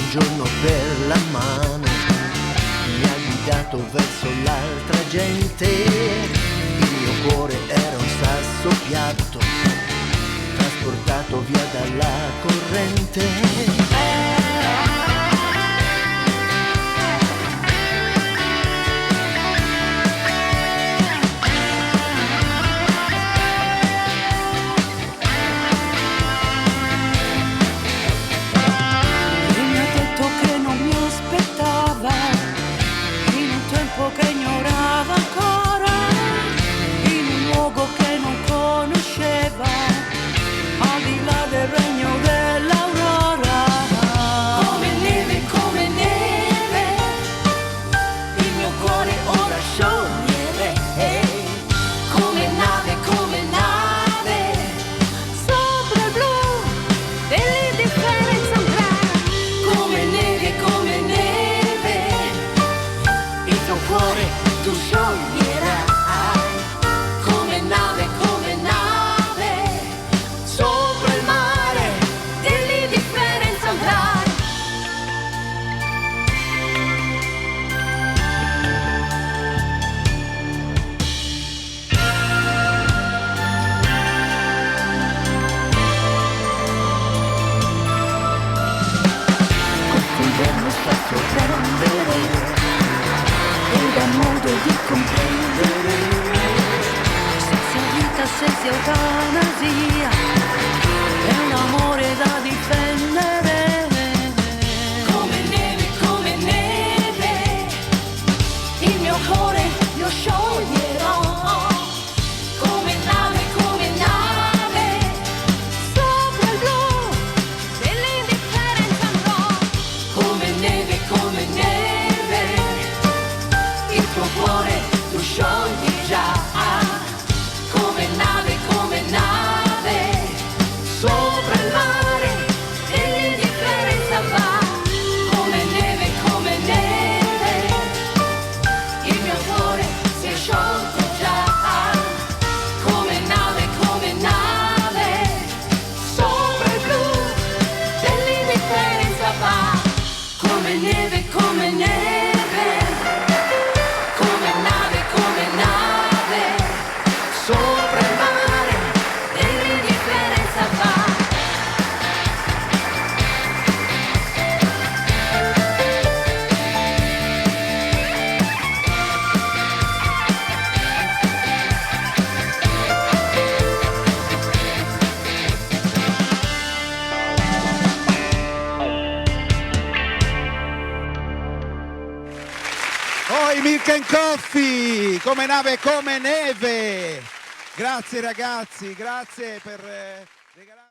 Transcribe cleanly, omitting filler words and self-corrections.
un giorno per la mano mi ha guidato verso l'altra gente. Il mio cuore era un sasso piatto trasportato via dalla corrente. Che ignorava ancora, in un luogo che non conosceva, al di là del regno dell'aurora. Come neve, il mio cuore ora sciogliere, come nave, sopra il blu dell'indifferenza andrà. Come neve, il tuo cuore tu scioglierai, come nave, sopra il mare dell'indifferenza andrai. Quest'inverno sta sopra l'ombrello ed ha modo di comprendere, Senza vita, senza eutanasia, è un amore da difendere. Come neve, il mio cuore lo scioglierò. Come nave, sopra il blu dell'indifferenza andrò. Come neve, il tuo cuore tu sciogli già. Come nave, sopra il mare dell'indifferenza va. Come neve, il mio cuore si è sciolto già. Come nave, sopra il blu dell'indifferenza va. Come neve, come nave, sopra il mare dell'indifferenza va. Poi Milk and Coffee, come nave, come neve. Grazie ragazzi, grazie per regalare.